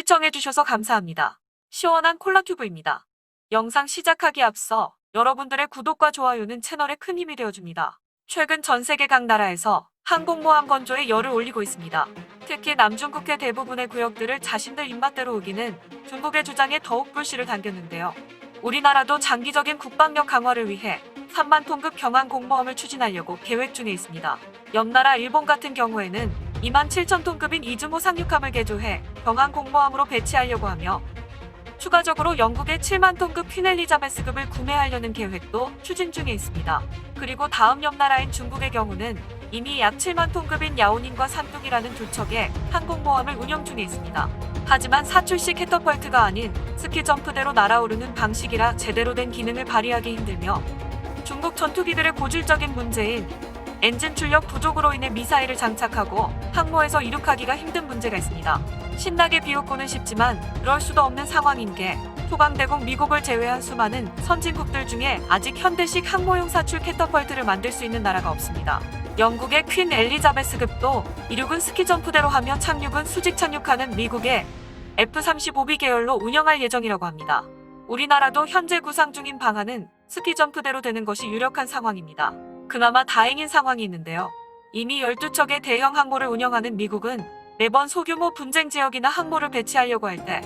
시청해주셔서 감사합니다. 시원한 콜라튜브입니다. 영상 시작하기 앞서 여러분들의 구독과 좋아요는 채널에 큰 힘이 되어줍니다. 최근 전 세계 각 나라에서 항공모함 건조에 열을 올리고 있습니다. 특히 남중국해 대부분의 구역들을 자신들 입맛대로 우기는 중국의 주장에 더욱 불씨를 당겼는데요. 우리나라도 장기적인 국방력 강화를 위해 3만 톤급 경항 공모함을 추진하려고 계획 중에 있습니다. 옆나라 일본 같은 경우에는 2만 7천 톤급인 이즈모 상륙함을 개조해 경항 공모함으로 배치하려고 하며 추가적으로 영국의 7만 톤급 퀸 엘리자베스급을 구매하려는 계획도 추진 중에 있습니다. 그리고 다음 옆나라인 중국의 경우는 이미 약 7만 톤급인 야오닝과 산둥이라는 두 척의 항공모함을 운영 중에 있습니다. 하지만 사출식 캐터펄트가 아닌 스키점프대로 날아오르는 방식이라 제대로 된 기능을 발휘하기 힘들며 중국 전투기들의 고질적인 문제인 엔진 출력 부족으로 인해 미사일을 장착하고 항모에서 이륙하기가 힘든 문제가 있습니다. 신나게 비웃고는 싶지만 그럴 수도 없는 상황인 게 토강대국 미국을 제외한 수많은 선진국들 중에 아직 현대식 항모용 사출 캐터펄트를 만들 수 있는 나라가 없습니다. 영국의 퀸 엘리자베스급도 이륙은 스키점프대로 하며 착륙은 수직 착륙하는 미국의 F-35B 계열로 운영할 예정이라고 합니다. 우리나라도 현재 구상 중인 방안은 스키점프대로 되는 것이 유력한 상황입니다. 그나마 다행인 상황이 있는데요. 이미 12척의 대형 항모를 운영하는 미국은 매번 소규모 분쟁 지역이나 항모를 배치하려고 할 때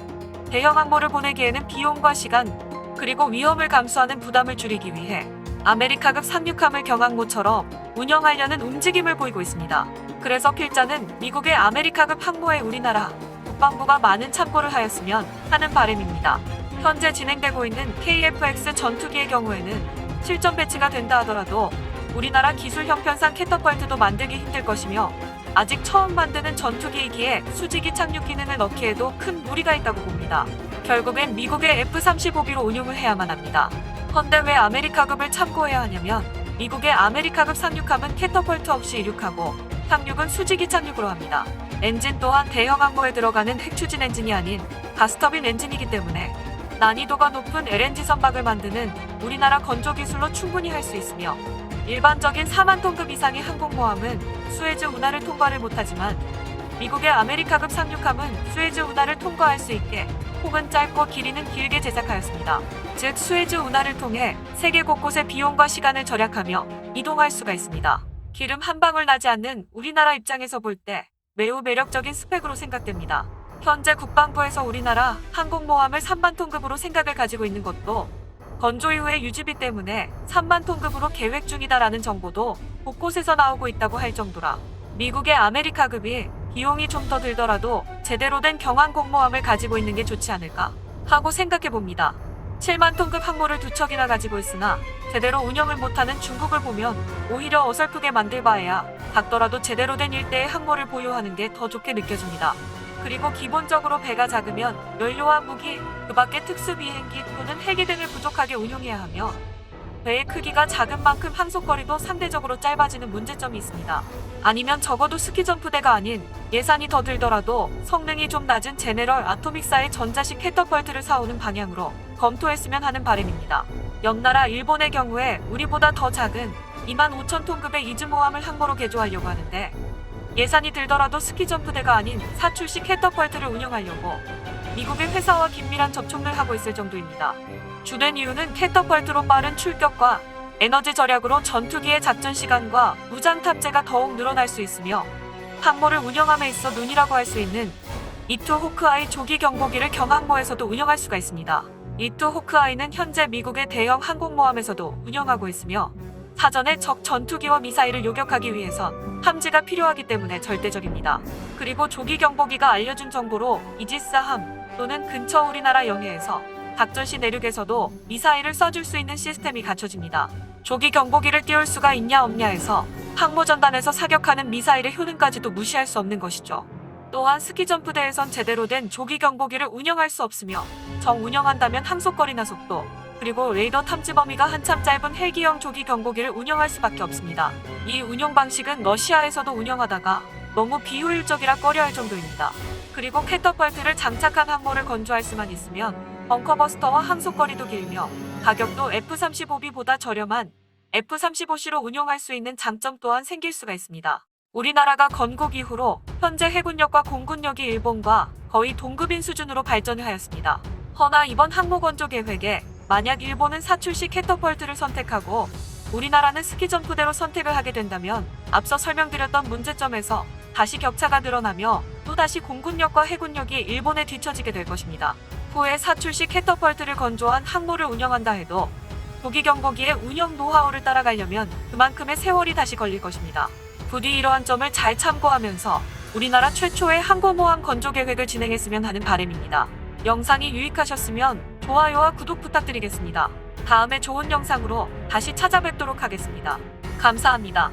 대형 항모를 보내기에는 비용과 시간 그리고 위험을 감수하는 부담을 줄이기 위해 아메리카급 상륙함을 경항모처럼 운영하려는 움직임을 보이고 있습니다. 그래서 필자는 미국의 아메리카급 항모에 우리나라 국방부가 많은 참고를 하였으면 하는 바람입니다. 현재 진행되고 있는 KF-X 전투기의 경우에는 실전 배치가 된다 하더라도 우리나라 기술 형편상 캐터펄트도 만들기 힘들 것이며 아직 처음 만드는 전투기이기에 수직이 착륙 기능을 넣기에도 큰 무리가 있다고 봅니다. 결국엔 미국의 F-35B로 운용을 해야만 합니다. 헌데 왜 아메리카급을 참고해야 하냐면 미국의 아메리카급 상륙함은 캐터펄트 없이 이륙하고 상륙은 수직이 착륙으로 합니다. 엔진 또한 대형 항모에 들어가는 핵추진 엔진이 아닌 가스터빈 엔진이기 때문에 난이도가 높은 LNG 선박을 만드는 우리나라 건조 기술로 충분히 할 수 있으며 일반적인 4만 톤급 이상의 항공모함은 수에즈 운하를 통과를 못하지만 미국의 아메리카급 상륙함은 수에즈 운하를 통과할 수 있게 혹은 짧고 길이는 길게 제작하였습니다. 즉 수에즈 운하를 통해 세계 곳곳의 비용과 시간을 절약하며 이동할 수가 있습니다. 기름 한 방울 나지 않는 우리나라 입장에서 볼 때 매우 매력적인 스펙으로 생각됩니다. 현재 국방부에서 우리나라 항공모함을 3만 톤급으로 생각을 가지고 있는 것도 건조 이후의 유지비 때문에 3만 톤급으로 계획 중이다라는 정보도 곳곳에서 나오고 있다고 할 정도라 미국의 아메리카급이 비용이 좀 더 들더라도 제대로 된 경항 공모함을 가지고 있는 게 좋지 않을까 하고 생각해 봅니다. 7만 톤급 항모를 두 척이나 가지고 있으나 제대로 운영을 못하는 중국을 보면 오히려 어설프게 만들 바에야 작더라도 제대로 된 일대의 항모를 보유하는 게 더 좋게 느껴집니다. 그리고 기본적으로 배가 작으면 연료와 무기, 그 밖에 특수 비행기 또는 헬기 등을 부족하게 운용해야 하며 배의 크기가 작은 만큼 항속거리도 상대적으로 짧아지는 문제점이 있습니다. 아니면 적어도 스키점프대가 아닌 예산이 더 들더라도 성능이 좀 낮은 제네럴 아토믹사의 전자식 캐터펄트를 사오는 방향으로 검토했으면 하는 바람입니다. 옆나라 일본의 경우에 우리보다 더 작은 2만 5천 톤급의 이즈모함을 항모로 개조하려고 하는데 예산이 들더라도 스키점프대가 아닌 사출식 캐터펄트를 운영하려고 미국의 회사와 긴밀한 접촉을 하고 있을 정도입니다. 주된 이유는 캐터펄트로 빠른 출격과 에너지 절약으로 전투기의 작전 시간과 무장 탑재가 더욱 늘어날 수 있으며 항모를 운영함에 있어 눈이라고 할 수 있는 E2 호크아이 조기 경보기를 경항모에서도 운영할 수가 있습니다. E2 호크아이는 현재 미국의 대형 항공모함에서도 운영하고 있으며 사전에 적 전투기와 미사일을 요격하기 위해선 함지가 필요하기 때문에 절대적입니다. 그리고 조기 경보기가 알려준 정보로 이지스함 또는 근처 우리나라 영해에서 작전시 내륙에서도 미사일을 쏴줄 수 있는 시스템이 갖춰집니다. 조기 경보기를 띄울 수가 있냐 없냐 해서 항모전단에서 사격하는 미사일의 효능까지도 무시할 수 없는 것이죠. 또한 스키점프대에선 제대로 된 조기 경보기를 운영할 수 없으며 정 운영한다면 항속거리나 속도 그리고 레이더 탐지 범위가 한참 짧은 헬기형 조기 경보기를 운영할 수밖에 없습니다. 이 운영 방식은 러시아에서도 운영하다가 너무 비효율적이라 꺼려할 정도입니다. 그리고 캐터펄트를 장착한 항모를 건조할 수만 있으면 벙커버스터와 항속거리도 길며 가격도 F-35B보다 저렴한 F-35C로 운용할 수 있는 장점 또한 생길 수가 있습니다. 우리나라가 건국 이후로 현재 해군력과 공군력이 일본과 거의 동급인 수준으로 발전을 하였습니다. 허나 이번 항모건조 계획에 만약 일본은 사출식 캐터펄트를 선택하고 우리나라는 스키점프대로 선택을 하게 된다면 앞서 설명드렸던 문제점에서 다시 격차가 늘어나며 또다시 공군력과 해군력이 일본에 뒤처지게 될 것입니다. 후에 사출식 캐터펄트를 건조한 항모를 운영한다 해도 조기 경보기의 운영 노하우를 따라가려면 그만큼의 세월이 다시 걸릴 것입니다. 부디 이러한 점을 잘 참고하면서 우리나라 최초의 항공모함 건조 계획을 진행했으면 하는 바람입니다. 영상이 유익하셨으면 좋아요와 구독 부탁드리겠습니다. 다음에 좋은 영상으로 다시 찾아뵙도록 하겠습니다. 감사합니다.